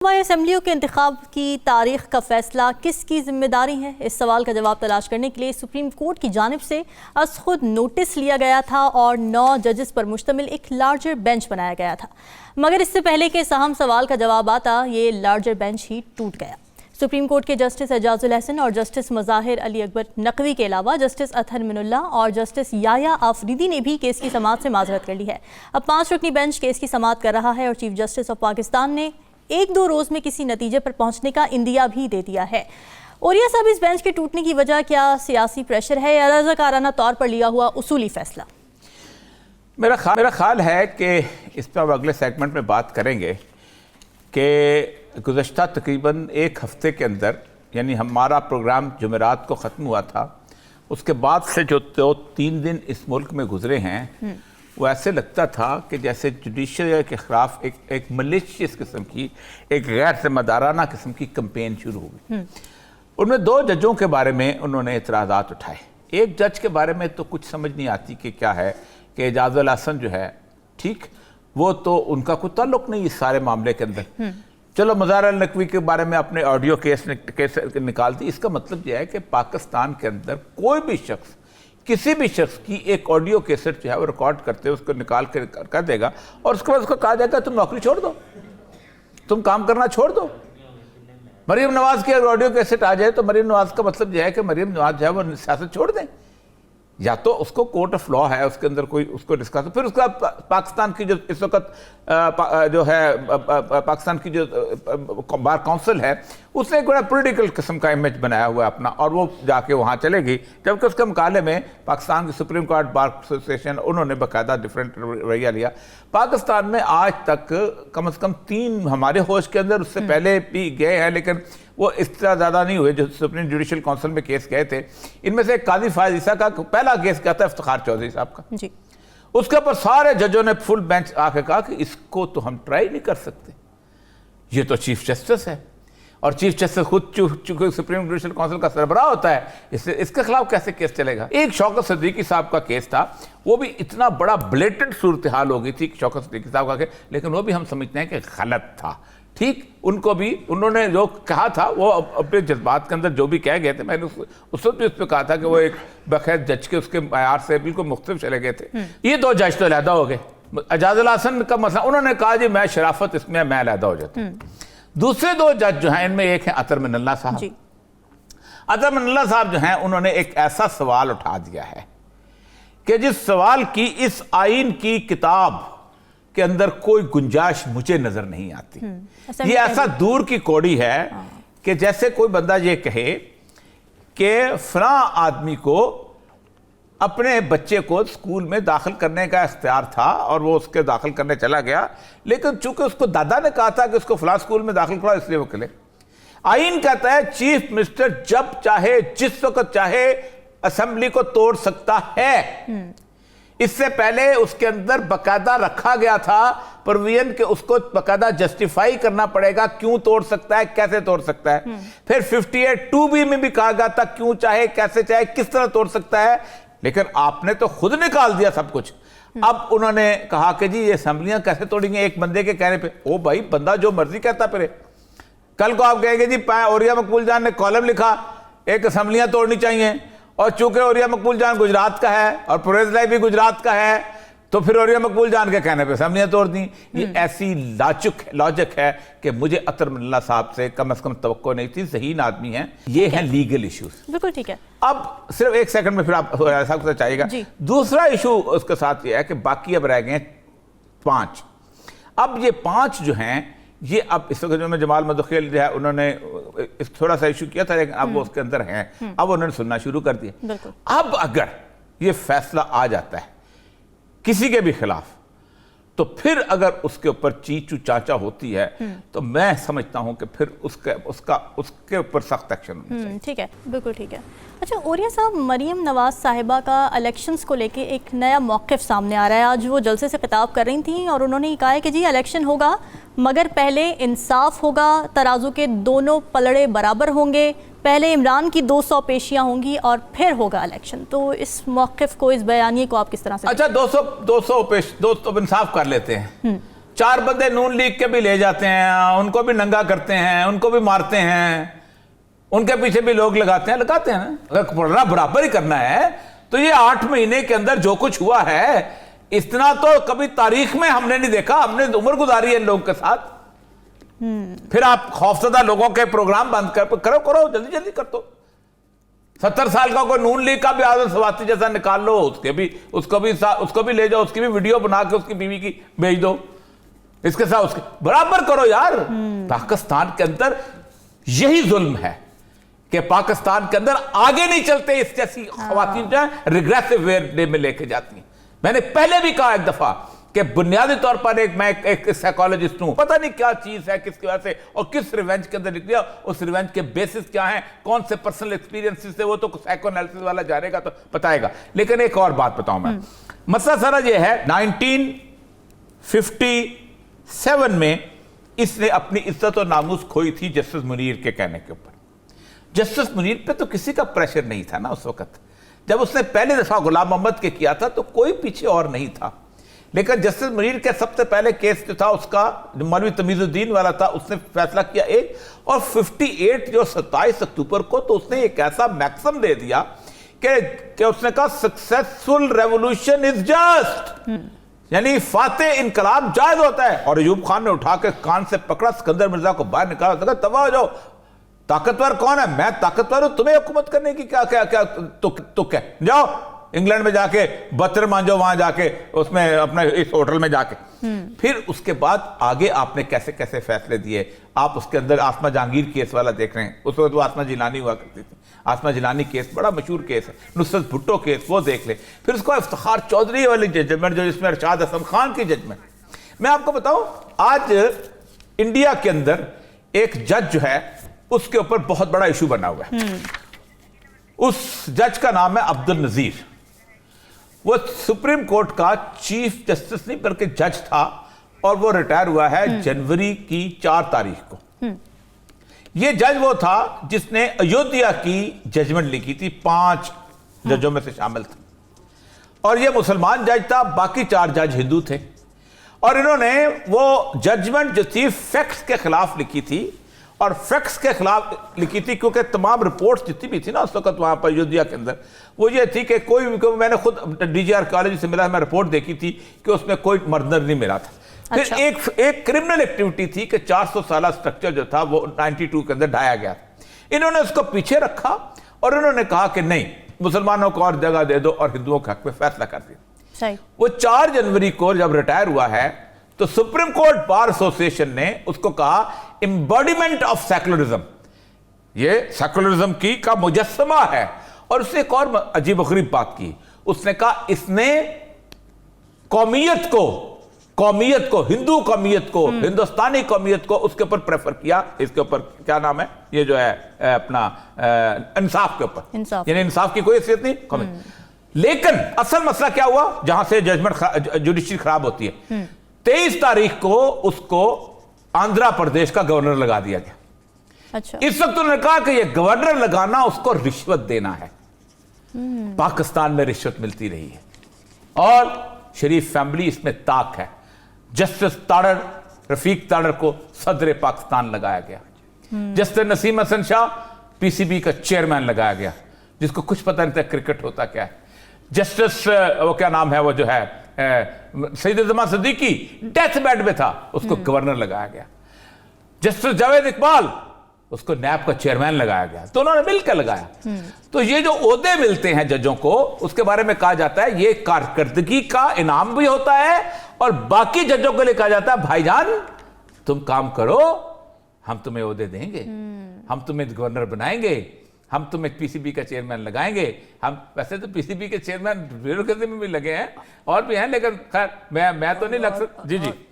असेंबलियों के इंतखाब की तारीख का फैसला किसकी जिम्मेदारी है? इस सवाल का जवाब तलाश करने के लिए सुप्रीम कोर्ट की जानिब से अज खुद नोटिस लिया गया था और 9 जजेस पर मुश्तमिल एक लार्जर बेंच बनाया गया था। मगर इससे पहले के अहम सवाल का जवाब आता ये लार्जर बेंच ही टूट गया। सुप्रीम कोर्ट के जस्टिस एजाजुल हसन और जस्टिस मज़ाहिर अली अकबर नकवी के अलावा जस्टिस अतहर मिनुल्लाह और जस्टिस याया आफरीदी ने भी केस की समाअत से माजरत कर ली है। अब 5 रुकनी बेंच केस की समाअत कर रहा है और चीफ जस्टिस ऑफ पाकिस्तान ने 1-2 रोज़ में किसी नतीजे पर पहुंचने का इंदिया भी दे दिया है। ओरिया साहब, इस बेंच के टूटने की वजह क्या सियासी प्रेशर है या रज़ाकाराना तौर पर लिया हुआ उसूली फैसला? मेरा ख्याल है कि इस पर अब अगले सेगमेंट में बात करेंगे कि गुज़श्ता तकरीबन 1 हफ्ते के अंदर, यानी हमारा प्रोग्राम जुमेरात को ख़त्म हुआ था, उसके बाद से जो 2-3 दिन इस मुल्क में गुजरे हैं वो ऐसे लगता था कि जैसे जुडिशरी के ख़िलाफ़ एक मलिशियस किस्म की, एक गैर ज़िम्मेदाराना किस्म की कैंपेन शुरू हो गई। उनमें 2 जजों के बारे में उन्होंने एतराज़ात उठाए। एक जज के बारे में तो कुछ समझ नहीं आती कि क्या है कि एजाजुल हसन जो है, ठीक, वो तो उनका कोई ताल्लुक नहीं इस सारे मामले के अंदर। चलो मज़ाहिर अली नकवी के बारे में अपने ऑडियो केस निकाल दी। इसका मतलब यह है कि पाकिस्तान के अंदर कोई भी शख्स, किसी भी शख्स की एक ऑडियो कैसेट जो है वो रिकॉर्ड करते उसको निकाल कर देगा और उसके बाद उसको कहा जाएगा तुम नौकरी छोड़ दो, तुम काम करना छोड़ दो। मरीम नवाज की अगर ऑडियो कैसेट आ जाए तो मरीम नवाज का मतलब यह है कि मरीम नवाज जो है वो सियासत छोड़ दें, या तो उसको कोर्ट ऑफ लॉ है उसके अंदर कोई उसको डिस्कस, फिर उसका पाकिस्तान की जो इस वक्त जो है पाकिस्तान की जो बार काउंसिल है उसने एक बड़ा पॉलिटिकल किस्म का इमेज बनाया हुआ है अपना, और वो जाके वहाँ चलेगी, जबकि उसके मुकाबले में पाकिस्तान की सुप्रीम कोर्ट बार एसोसिएशन उन्होंने बाकायदा डिफरेंट रवैया लिया। पाकिस्तान में आज तक कम से कम 3 हमारे होश के अंदर, उससे पहले भी गए हैं लेकिन वो इस तरह ज़्यादा नहीं हुए जो सुप्रीम जुडिशल काउंसिल में केस गए थे। इनमें से काजी फायज ईसा का पहला केस क्या था, इफ्तिखार चौधरी साहब का जी। उसके ऊपर सारे जजों ने फुल बेंच आके कहा कि इसको तो हम ट्राई नहीं कर सकते, ये तो चीफ जस्टिस है और चीफ जस्टिस खुद चूंकि सुप्रीम जुडिशल काउंसिल का सरबराह होता है, इसके खिलाफ कैसे केस चलेगा। एक शौकत सिद्दीकी साहब का केस था, वो भी इतना बड़ा ब्लेटेंट सूरत हाल हो गई थी शौकत सिद्दीकी साहब का केस, लेकिन वो भी हम समझते हैं कि गलत था। ठीक, उनको भी उन्होंने जो कहा था वो अपने जज्बात के अंदर जो भी कह गए थे, मैंने उस वक्त भी उस पर कहा था कि वो एक बखैर जज के उसके मैयार से बिल्कुल मुख्तलिफ चले गए थे। ये 2 जज तो अलहदा हो गए। एजाजुल हसन का मसला, उन्होंने कहा जी मैं शराफत इसमें मैं अलहदा हो जाता हूँ। दूसरे 2 जज जो हैं, इनमें एक है अतहर मिनुल्लाह साहब। अतहर मिनुल्लाह साहब जो हैं उन्होंने एक ऐसा सवाल उठा दिया है कि जिस सवाल की इस आइन की किताब के अंदर कोई गुंजाइश मुझे नजर नहीं आती। ये ऐसा दूर की कौड़ी है कि जैसे कोई बंदा ये कहे कि फलां आदमी को अपने बच्चे को स्कूल में दाखिल करने का इख्तियार था और वो उसके दाखिल करने चला गया, लेकिन चूंकि उसको दादा ने कहा था कि उसको फलां स्कूल में दाखिल करो, इसलिए वो चले। आइन कहता है चीफ मिनिस्टर जब चाहे जिस वक्त चाहे असेंबली को तोड़ सकता है। इससे पहले उसके अंदर बकायदा रखा गया था प्रोविजन के उसको बकायदा जस्टिफाई करना पड़ेगा क्यों तोड़ सकता है, कैसे तोड़ सकता है। फिर 58(2)B में भी कहा गया था क्यों चाहे, कैसे चाहे, किस तरह तोड़ सकता है, लेकिन आपने तो खुद निकाल दिया सब कुछ। अब उन्होंने कहा कि जी ये असेंबलियां कैसे तोड़ेंगे एक बंदे के कहने पे। ओ भाई, बंदा जो मर्जी कहता फिरे। कल को आप कहेंगे जी ओरिया मकबूल जान ने कॉलम लिखा एक असेंबलियां तोड़नी चाहिए, और चूंकि ओरिया मकबूल जान गुजरात का है और परवेज लाई भी गुजरात का है, तो फिर ओरिया मकबूल जान के कहने पे असेंबलियां तोड़ दी। ये ऐसी लॉजिक है कि मुझे अतहर मिनुल्लाह साहब से कम तवक्को नहीं थी। ज़हीन आदमी हैं, ये हैं लीगल इश्यूज। बिल्कुल ठीक है। अब सिर्फ 1 सेकंड में फिर आप साहब चाहिएगा। दूसरा इशू उसके साथ ये है कि बाकी अब रह गए 5। अब ये 5 जो हैं, ये अब इस वक्त जो में जमाल मदखिल जो है उन्होंने थोड़ा सा इशू किया था, लेकिन अब वो उसके अंदर हैं, अब उन्होंने सुनना शुरू कर दिया। अब अगर ये फैसला आ जाता है किसी के भी खिलाफ, तो फिर अगर उसके ऊपर चीचू चाचा होती है तो मैं समझता हूं कि फिर उसके ऊपर सख्त एक्शन होना चाहिए। ठीक है, बिल्कुल ठीक है। अच्छा ओरिया साहब, मरीम नवाज साहिबा का इलेक्शंस को लेके एक नया मौक़िफ़ सामने आ रहा है। आज वो जलसे से खिताब कर रही थी और उन्होंने कहा है कि जी इलेक्शन होगा मगर पहले इंसाफ होगा, तराजू के दोनों पलड़े बराबर होंगे, पहले इमरान की 200 पेशियां होंगी और फिर होगा इलेक्शन। तो इस मौक़िफ़ को, इस बयानिए को आप किस तरह से? अच्छा, 200 इंसाफ कर लेते हैं, 4 बंदे नून लीग के भी ले जाते हैं, उनको भी नंगा करते हैं, उनको भी मारते हैं, उनके पीछे भी लोग लगाते हैं ना। अगर पढ़ना बराबर ही करना है तो ये 8 महीने के अंदर जो कुछ हुआ है, इतना तो कभी तारीख में हमने नहीं देखा। हमने उम्र गुजारी है इन लोगों के साथ। फिर आप खौफजदा लोगों के प्रोग्राम बंद करो, जल्दी जल्दी कर दो। 70 साल का कोई नून लीग का भी आदम सवाती जैसा निकाल लो, उसको भी ले जाओ, उसकी भी वीडियो बना के उसकी बीवी की भेज दो, इसके साथ उसके बराबर करो यार। पाकिस्तान के अंदर यही जुल्म है कि पाकिस्तान के अंदर आगे नहीं चलते। इस जैसी खवातीन जो है रिग्रेसिव वे में लेके जाती हैं। मैंने पहले भी कहा एक दफा कि बुनियादी तौर पर मैं एक साइकोलॉजिस्ट हूं, पता नहीं क्या चीज है, किसकी वजह से और किस रिवेंज के अंदर लिख दिया, उस रिवेंज के बेसिस क्या है, कौन से पर्सनल एक्सपीरियंसेस से, वो तो साइकोएनालिसिस वाला जानेगा तो बताएगा। लेकिन एक और बात बताऊं मैं, मसला सारा ये है 1957 में इसने अपनी इज्जत और नामूस खोई थी जस्टिस मुनीर के कहने के ऊपर। जस्टिस मुनीर पे तो किसी का प्रेशर नहीं था ना उस वक्त। जब उसने पहले दफा गुलाम मोहम्मद के किया था तो कोई पीछे और नहीं था। लेकिन जस्टिस मुनीर के सबसे पहले केस जो था उसका मौलवी तमीजुद्दीन वाला था, उसने फैसला किया एक, और 58 जो 27 अक्टूबर को तो उसने एक ऐसा मैक्सिम दे दिया कि उसने कहा सक्सेसफुल रेवोल्यूशन इज जस्ट, यानी फाते इनकलाब जायज होता है। और अयूब खान ने उठा के कान से पकड़ा, सिकंदर मिर्जा को बाहर निकाला, तबाह हो जाओ, ताकतवर कौन है? मैं ताकतवर हूं, तुम्हें हुकूमत करने की क्या क्या क्या तो क्या, जाओ इंग्लैंड में जाके बर्तन मांजो, वहां जाके उसमें अपने इस होटल में जाके। फिर उसके बाद आगे आपने कैसे कैसे फैसले दिए। आप उसके अंदर आसमा जहांगीर केस वाला देख रहे हैं, उस वक्त वो आसमा जिलानी हुआ करती थी। आसमा जिलानी केस बड़ा मशहूर केस है। नुसरत भुट्टो केस वो देख ले। फिर उसको इफ्तिखार चौधरी वाली जजमेंट जो जिसमें अरशाद हसन खान की जजमेंट। मैं आपको बताऊं, आज इंडिया के अंदर एक जज जो है उसके ऊपर बहुत बड़ा इशू बना हुआ है। उस जज का नाम है अब्दुल नजीर। वो सुप्रीम कोर्ट का चीफ जस्टिस नहीं बल्कि जज था, और वो रिटायर हुआ है जनवरी की 4 तारीख को। ये जज वो था जिसने अयोध्या की जजमेंट लिखी थी, 5 जजों में से शामिल था, और ये मुसलमान जज था, बाकी 4 जज हिंदू थे। और इन्होंने वो जजमेंट जो थी फैक्ट्स के खिलाफ लिखी थी, और फैक्ट्स के खिलाफ लिखी थी क्योंकि तमाम रिपोर्ट्स जितनी भी थी ना उस वक्त वहां पर अयोध्या के अंदर, वो ये थी कि मैंने खुद डीजीआर कॉलेज से मिला, मैं रिपोर्ट देखी थी कि उसमें कोई मर्डर नहीं मिला था। अच्छा। फिर एक क्रिमिनल एक्टिविटी थी कि 400 साल स्ट्रक्चर जो था वो 92 के अंदर ढाया गया। इन्होंने उसको पीछे रखा और इन्होंने कहा कि नहीं, मुसलमानों को और जगह दे दो और हिंदुओं के हक में फैसला कर दिया। वो 4 जनवरी को जब रिटायर हुआ है तो सुप्रीम कोर्ट बार एसोसिएशन ने उसको कहा एम्बॉडीमेंट ऑफ सेकुलरिज्म, ये सेकुलरिज्म की का मुजस्समा है। और उसने एक और अजीब गरीब बात की, उसने कहा इसने कौमियत को हिंदू कौमियत को, हिंदुस्तानी कौमियत को उसके ऊपर प्रेफर किया। इसके ऊपर क्या नाम है, ये जो है अपना इंसाफ के ऊपर, यानी इंसाफ की कोई हैसियत नहीं। लेकिन असल मसला क्या हुआ, जहां से जजमेंट जुडिशरी खराब होती है, 23 तारीख को उसको आंध्र प्रदेश का गवर्नर लगा दिया गया। अच्छा। इस वक्त उन्होंने कहा कि यह गवर्नर लगाना उसको रिश्वत देना है। पाकिस्तान में रिश्वत मिलती रही है और शरीफ फैमिली इसमें ताक है। जस्टिस ताड़र, रफीक ताड़र को सदर पाकिस्तान लगाया गया। जस्टिस नसीम हसन शाह पीसीबी का चेयरमैन लगाया गया, जिसको कुछ पता नहीं था क्रिकेट होता क्या है। जस्टिस वो क्या नाम है, वो जो है सईद जमा सिद्दीकी डेथ बेड में था, उसको गवर्नर लगाया गया। जस्टिस जावेद इकबाल, उसको नैब का चेयरमैन लगाया गया। तो उन्होंने मिलकर लगाया। तो ये जो ओहदे मिलते हैं जजों को, उसके बारे में कहा जाता है ये कारकर्दगी का इनाम भी होता है, और बाकी जजों को लिए कहा जाता है भाईजान तुम काम करो, हम तुम्हें ओहदे देंगे, हम तुम्हें गवर्नर बनाएंगे, हम तुम्हें पीसीबी का चेयरमैन लगाएंगे। हम वैसे तो पीसीबी के चेयरमैन ब्यूरोक्रेसी में भी लगे हैं और भी हैं, लेकिन खैर मैं तो नहीं लग सकता। जी जी।